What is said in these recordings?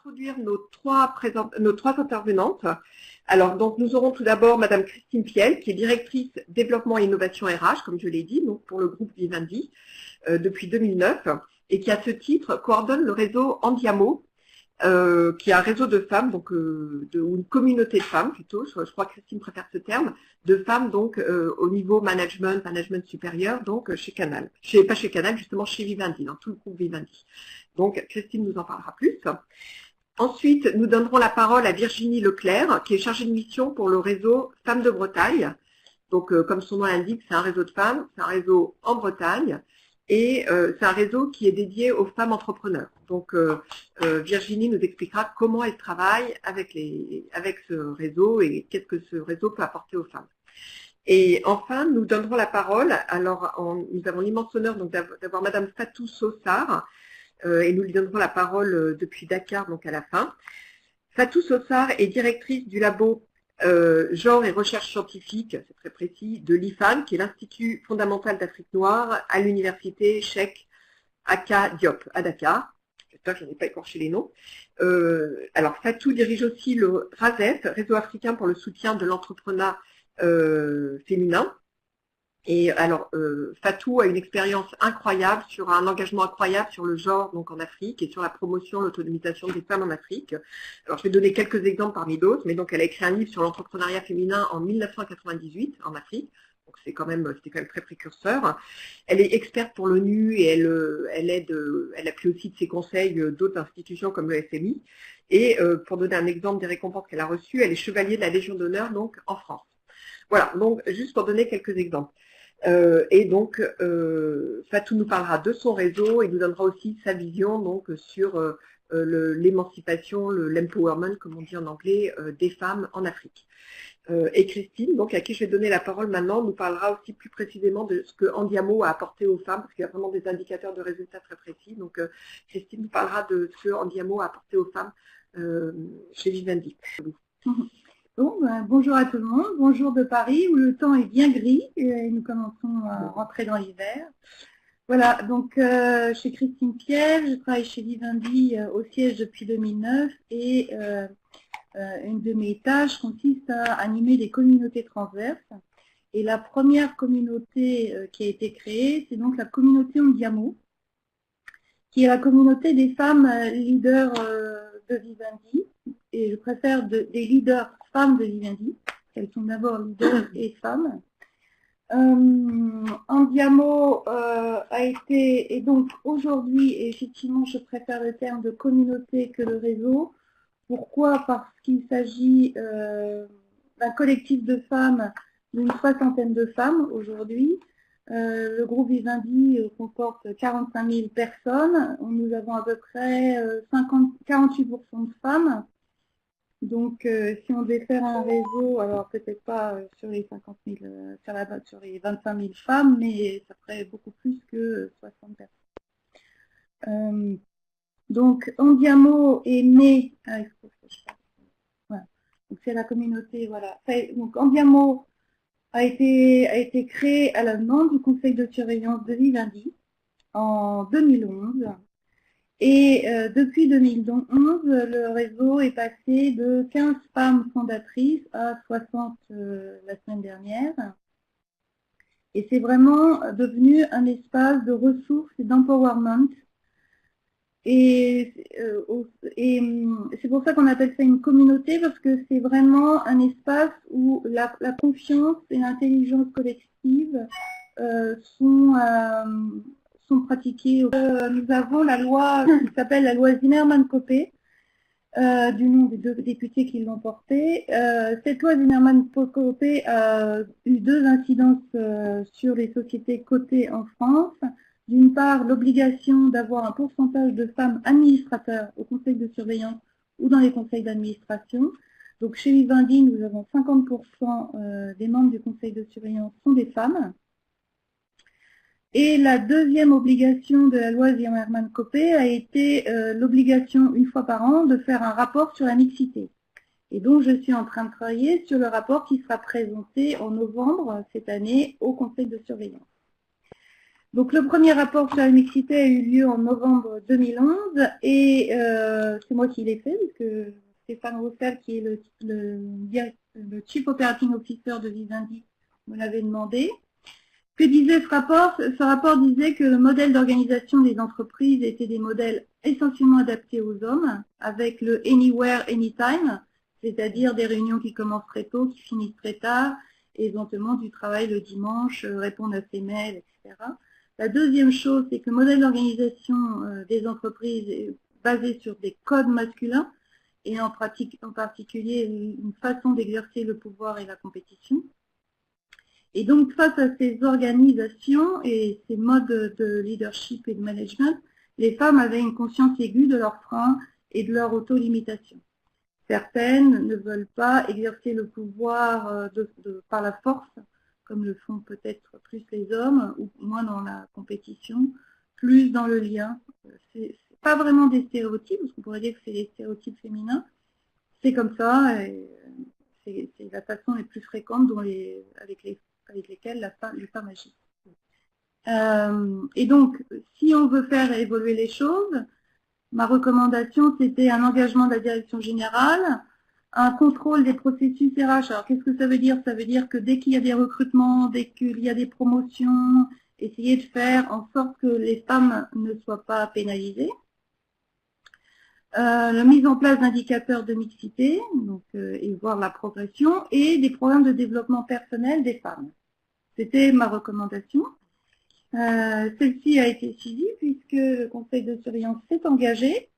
introduire nos trois intervenantes. Alors, donc, nous aurons tout d'abord Madame Christine Piel, qui est directrice développement et innovation RH, comme je l'ai dit, donc pour le groupe Vivendi depuis 2009, et qui à ce titre coordonne le réseau Andiamo, qui est un réseau de femmes, donc ou une communauté de femmes plutôt, je crois que Christine préfère ce terme, de femmes donc au niveau management supérieur, donc chez Canal. Pas chez Canal, justement chez Vivendi, dans tout le groupe Vivendi. Donc Christine nous en parlera plus. Ensuite, nous donnerons la parole à Virginie Leclerc, qui est chargée de mission pour le réseau Femmes de Bretagne. Donc comme son nom l'indique, c'est un réseau de femmes, c'est un réseau en Bretagne. Et c'est un réseau qui est dédié aux femmes entrepreneurs. Donc Virginie nous expliquera comment elle travaille avec ce réseau et qu'est-ce que ce réseau peut apporter aux femmes. Et enfin, nous donnerons la parole. Alors, nous avons l'immense honneur d'avoir Madame Fatou Sossar, et nous lui donnerons la parole depuis Dakar, donc à la fin. Fatou Sossar est directrice du labo genre et recherche scientifique, c'est très précis, de l'IFAN, qui est l'Institut fondamental d'Afrique noire à l'université Cheikh Anta Diop à Dakar. J'espère que je n'ai pas écorché les noms. Alors Fatou dirige aussi le RASEF, Réseau africain pour le soutien de l'entrepreneuriat féminin. Et alors, Fatou a une expérience incroyable, un engagement incroyable sur le genre donc en Afrique et sur la promotion, l'autonomisation des femmes en Afrique. Alors, je vais donner quelques exemples parmi d'autres, mais donc elle a écrit un livre sur l'entrepreneuriat féminin en 1998 en Afrique. Donc c'était quand même très précurseur. Elle est experte pour l'ONU et elle appuie aussi de ses conseils d'autres institutions comme le FMI. Et pour donner un exemple des récompenses qu'elle a reçues, elle est chevalier de la Légion d'honneur donc en France. Voilà, donc juste pour donner quelques exemples. Et donc, Fatou nous parlera de son réseau et nous donnera aussi sa vision donc sur l'émancipation, l'empowerment, comme on dit en anglais, des femmes en Afrique. Et Christine, donc à qui je vais donner la parole maintenant, nous parlera aussi plus précisément de ce que Andiamo a apporté aux femmes, parce qu'il y a vraiment des indicateurs de résultats très précis. Donc, Christine nous parlera de ce que Andiamo a apporté aux femmes chez Vivendi. Bon, bonjour à tout le monde, bonjour de Paris où le temps est bien gris et nous commençons à rentrer dans l'hiver. Voilà, donc chez Christine Piel, je travaille chez Vivendi au siège depuis 2009 et une de mes tâches consiste à animer des communautés transverses. Et la première communauté qui a été créée, c'est donc la communauté Andiamo, qui est la communauté des femmes leaders de Vivendi, et je préfère des leaders femmes de Vivendi, elles sont d'abord leaders et femmes. Andiamo a été, et donc aujourd'hui, et effectivement je préfère le terme de communauté que le réseau. Pourquoi? Parce qu'il s'agit d'un collectif de femmes, d'une 60aine de femmes aujourd'hui. Le groupe Vivendi comporte 45 000 personnes. Nous avons à peu près 48% de femmes. Donc, si on devait faire un réseau, alors peut-être pas sur les 50 000, sur les 25 000 femmes, mais ça ferait beaucoup plus que 60 personnes. Donc, Andiamo est né. Voilà. Donc, c'est la communauté, voilà. Donc, Andiamo a été créé à la demande du conseil de surveillance de Vivendi en 2011. Et depuis 2011, le réseau est passé de 15 femmes fondatrices à 60 la semaine dernière. Et c'est vraiment devenu un espace de ressources et d'empowerment. Et c'est pour ça qu'on appelle ça une communauté, parce que c'est vraiment un espace où la confiance et l'intelligence collective sont pratiquées. Nous avons la loi qui s'appelle la loi Zimmermann-Copé, du nom des deux députés qui l'ont portée. Cette loi Zimmermann-Copé a eu deux incidences sur les sociétés cotées en France. D'une part, l'obligation d'avoir un pourcentage de femmes administrateurs au conseil de surveillance ou dans les conseils d'administration. Donc chez Vivendi, nous avons 50% des membres du conseil de surveillance sont des femmes. Et la deuxième obligation de la loi Zimmermann-Copé a été l'obligation, une fois par an, de faire un rapport sur la mixité. Et donc, je suis en train de travailler sur le rapport qui sera présenté en novembre cette année au conseil de surveillance. Donc le premier rapport sur la mixité a eu lieu en novembre 2011 et c'est moi qui l'ai fait, parce que Stéphane Roussel, qui est le Chief Operating Officer de Vivendi, me l'avait demandé. Que disait ce rapport? Ce rapport disait que le modèle d'organisation des entreprises était des modèles essentiellement adaptés aux hommes, avec le Anywhere, Anytime, c'est-à-dire des réunions qui commencent très tôt, qui finissent très tard, et éventuellement du travail le dimanche, répondre à ses mails, etc. La deuxième chose, c'est que le modèle d'organisation des entreprises est basé sur des codes masculins, et en particulier une façon d'exercer le pouvoir et la compétition. Et donc, face à ces organisations et ces modes de leadership et de management, les femmes avaient une conscience aiguë de leurs freins et de leur auto-limitation. Certaines ne veulent pas exercer le pouvoir par la force, comme le font peut-être plus les hommes, ou moins dans la compétition, plus dans le lien. C'est pas vraiment des stéréotypes, parce qu'on pourrait dire que c'est des stéréotypes féminins. C'est comme ça, et c'est la façon la plus fréquente avec lesquelles les femmes agissent. Et donc, si on veut faire évoluer les choses, ma recommandation, c'était un engagement de la direction générale, un contrôle des processus RH. Alors, qu'est-ce que ça veut dire? Ça veut dire que dès qu'il y a des recrutements, dès qu'il y a des promotions, essayer de faire en sorte que les femmes ne soient pas pénalisées. La mise en place d'indicateurs de mixité, donc, et voir la progression, et des programmes de développement personnel des femmes. C'était ma recommandation. Celle-ci a été suivie puisque le conseil de surveillance s'est engagé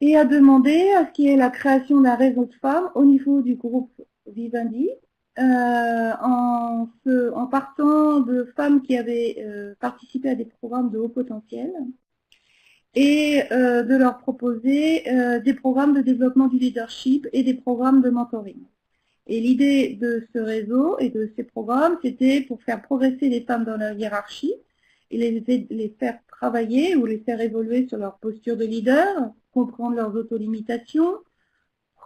et a demandé à ce qu'il y ait la création d'un réseau de femmes au niveau du groupe Vivendi, en partant de femmes qui avaient participé à des programmes de haut potentiel, et de leur proposer des programmes de développement du leadership et des programmes de mentoring. Et l'idée de ce réseau et de ces programmes, c'était pour faire progresser les femmes dans leur hiérarchie et les faire travailler ou les faire évoluer sur leur posture de leader, comprendre leurs autolimitations,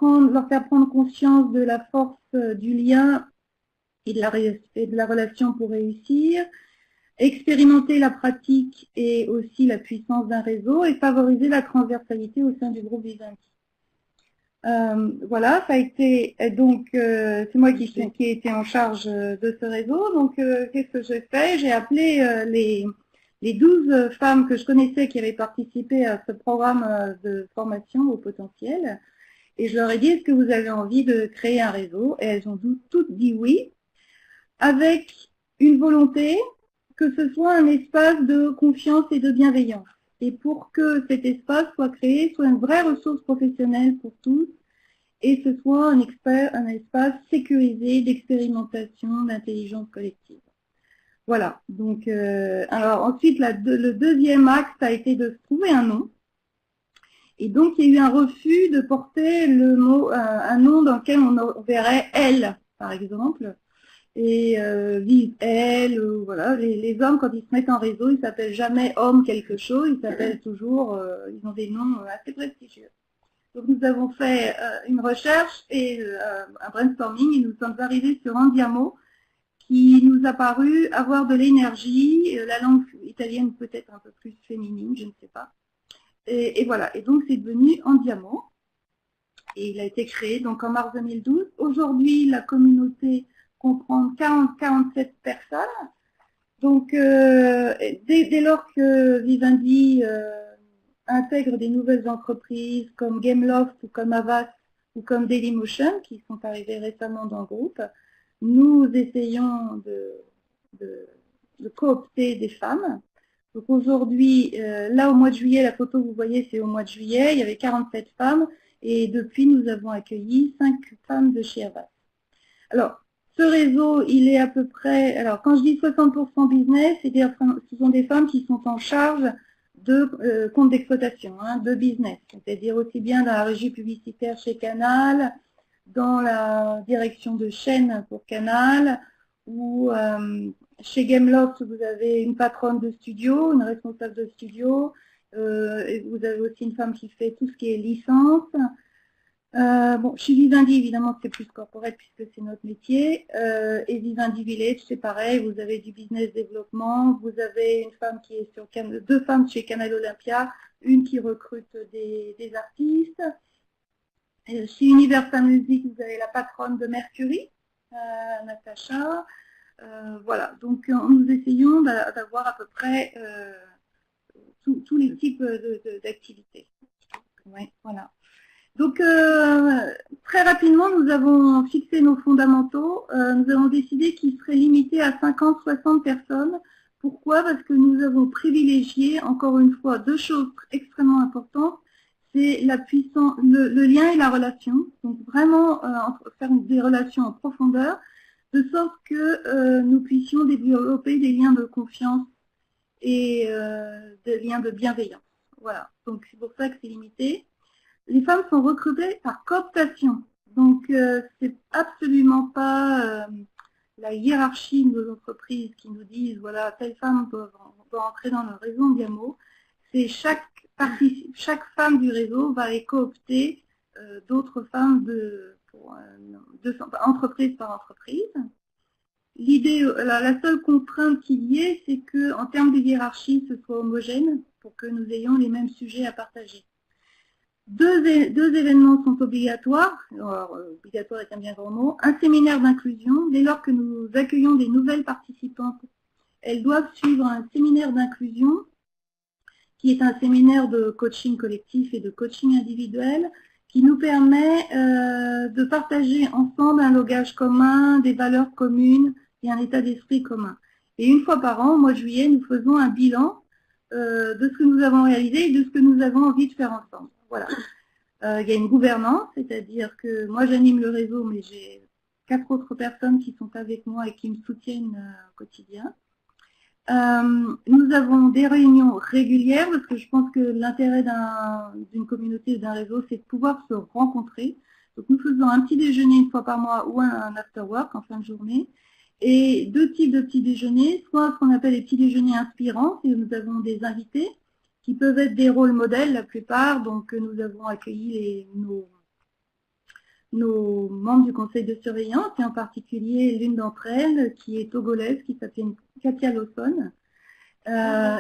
leur faire prendre conscience de la force du lien et de la relation pour réussir, expérimenter la pratique et aussi la puissance d'un réseau et favoriser la transversalité au sein du groupe Vivendi. Voilà, ça a été donc c'est moi qui ai été en charge de ce réseau. Donc qu'est-ce que j'ai fait? J'ai appelé les 12 femmes que je connaissais qui avaient participé à ce programme de formation au potentiel, et je leur ai dit: est-ce que vous avez envie de créer un réseau? Et elles ont toutes dit oui, avec une volonté que ce soit un espace de confiance et de bienveillance. Et pour que cet espace soit créé, soit une vraie ressource professionnelle pour tous, et ce soit un espace sécurisé d'expérimentation, d'intelligence collective. Voilà. Donc, alors ensuite, le deuxième axe a été de trouver un nom. Et donc, il y a eu un refus de porter le mot, un nom dans lequel on verrait elle, par exemple. Et vive elle, voilà, les hommes, quand ils se mettent en réseau, ils s'appellent jamais homme quelque chose, ils s'appellent toujours, ils ont des noms assez prestigieux. Donc nous avons fait une recherche et un brainstorming, et nous sommes arrivés sur Andiamo, qui nous a paru avoir de l'énergie, la langue italienne peut-être un peu plus féminine, je ne sais pas. Et voilà, et donc c'est devenu Andiamo, et il a été créé donc en mars 2012. Aujourd'hui, la communauté comprend 47 personnes. Donc, dès lors que Vivendi intègre des nouvelles entreprises comme Gameloft ou comme Avast ou comme Dailymotion, qui sont arrivés récemment dans le groupe, nous essayons de coopter des femmes. Donc aujourd'hui, là au mois de juillet, la photo que vous voyez, c'est au mois de juillet, il y avait 47 femmes, et depuis nous avons accueilli 5 femmes de chez Avast. Alors, ce réseau, il est à peu près, alors quand je dis 60% business, c'est-à-dire ce sont des femmes qui sont en charge de compte d'exploitation, de business, c'est-à-dire aussi bien dans la régie publicitaire chez Canal, dans la direction de chaîne pour Canal, ou chez Gameloft, vous avez une patronne de studio, une responsable de studio, et vous avez aussi une femme qui fait tout ce qui est licence. Bon, chez Vivendi, évidemment, c'est plus corporate puisque c'est notre métier. Et Vivendi Village, c'est pareil. Vous avez du business développement. Vous avez une femme qui est sur deux femmes chez Canal Olympia, une qui recrute des artistes. Chez Universal Music, vous avez la patronne de Mercury, Natacha. Voilà. Donc, nous essayons d'avoir à peu près tous les types d'activités. Ouais, voilà. Donc, très rapidement, nous avons fixé nos fondamentaux. Nous avons décidé qu'ils seraient limités à 50-60 personnes. Pourquoi? Parce que nous avons privilégié, encore une fois, deux choses extrêmement importantes. C'est la puissance, le lien et la relation. Donc, vraiment, faire des relations en profondeur, de sorte que nous puissions développer des liens de confiance et des liens de bienveillance. Voilà. Donc, c'est pour ça que c'est limité. Les femmes sont recrutées par cooptation. Donc, c'est absolument pas la hiérarchie de nos entreprises qui nous disent, voilà, telle femme doit entrer dans le réseau Endiamo. C'est chaque femme du réseau va aller coopter d'autres femmes entreprise par entreprise. L'idée, la seule contrainte qu'il y ait, c'est qu'en termes de hiérarchie, ce soit homogène pour que nous ayons les mêmes sujets à partager. Deux événements sont obligatoires, alors, obligatoire est un bien grand mot, un séminaire d'inclusion. Dès lors que nous accueillons des nouvelles participantes, elles doivent suivre un séminaire d'inclusion qui est un séminaire de coaching collectif et de coaching individuel qui nous permet de partager ensemble un langage commun, des valeurs communes et un état d'esprit commun. Et une fois par an, au mois de juillet, nous faisons un bilan de ce que nous avons réalisé et de ce que nous avons envie de faire ensemble. Voilà. Il y a une gouvernance, c'est-à-dire que moi j'anime le réseau, mais j'ai 4 autres personnes qui sont avec moi et qui me soutiennent au quotidien. Nous avons des réunions régulières parce que je pense que l'intérêt d'une communauté ou d'un réseau, c'est de pouvoir se rencontrer. Donc nous faisons un petit déjeuner une fois par mois ou un after work en fin de journée. Et deux types de petits déjeuners, soit ce qu'on appelle les petits déjeuners inspirants, et nous avons des invités qui peuvent être des rôles modèles la plupart. Donc nous avons accueilli nos membres du conseil de surveillance, et en particulier l'une d'entre elles qui est togolaise, qui s'appelle Katia Lawson.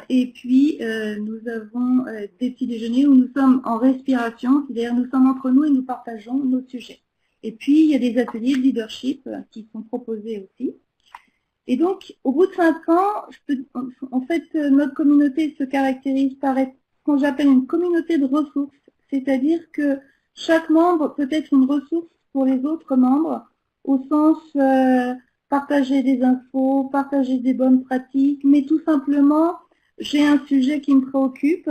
Et puis nous avons des petits déjeuners où nous sommes en respiration, c'est-à-dire nous sommes entre nous et nous partageons nos sujets. Et puis il y a des ateliers de leadership qui sont proposés aussi. Et donc, au bout de 5 ans, en fait, notre communauté se caractérise par ce qu'on j'appelle une communauté de ressources, c'est-à-dire que chaque membre peut être une ressource pour les autres membres, au sens partager des infos, partager des bonnes pratiques, mais tout simplement, j'ai un sujet qui me préoccupe,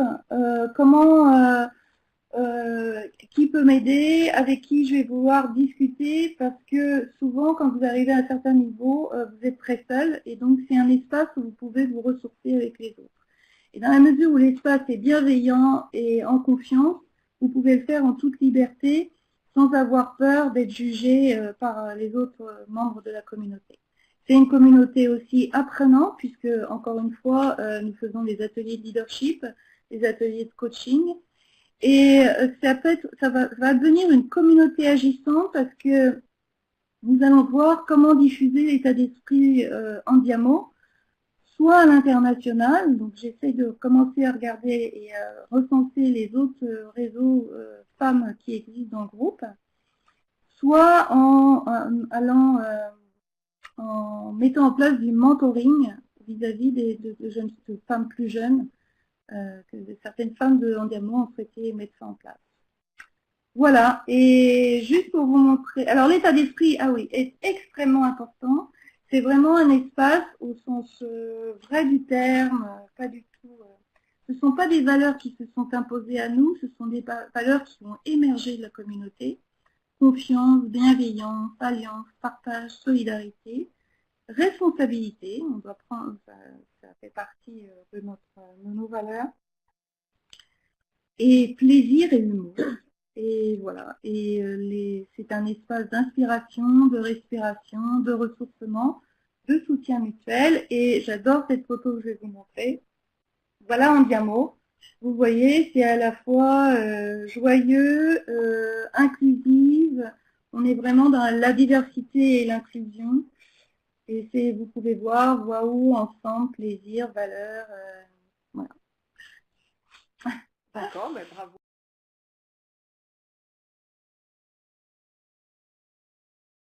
qui peut m'aider, avec qui je vais pouvoir discuter, parce que souvent, quand vous arrivez à un certain niveau, vous êtes très seul, et donc c'est un espace où vous pouvez vous ressourcer avec les autres. Et dans la mesure où l'espace est bienveillant et en confiance, vous pouvez le faire en toute liberté, sans avoir peur d'être jugé par les autres membres de la communauté. C'est une communauté aussi apprenante, puisque, encore une fois, nous faisons des ateliers de leadership, des ateliers de coaching, et ça va devenir une communauté agissante parce que nous allons voir comment diffuser l'état d'esprit Endiamo, soit à l'international, donc j'essaie de commencer à regarder et à recenser les autres réseaux femmes qui existent dans le groupe, soit en mettant en place du mentoring vis-à-vis de femmes plus jeunes, que certaines femmes de Endiamo ont souhaité mettre ça en place. Voilà, et juste pour vous montrer, alors l'état d'esprit, ah oui, est extrêmement important. C'est vraiment un espace au sens vrai du terme, pas du tout. Ce ne sont pas des valeurs qui se sont imposées à nous, ce sont des valeurs qui ont émergé de la communauté. Confiance, bienveillance, alliance, partage, solidarité, responsabilité, on doit prendre, ça fait partie de nos valeurs, et plaisir et humour. Et voilà, et c'est un espace d'inspiration, de respiration, de ressourcement, de soutien mutuel, et j'adore cette photo que je vais vous montrer. Voilà Endiamo, Vous voyez, c'est à la fois joyeux, inclusif. On est vraiment dans la diversité et l'inclusion. Et vous pouvez voir, waouh, ensemble, plaisir, valeur. Voilà. D'accord, mais bravo.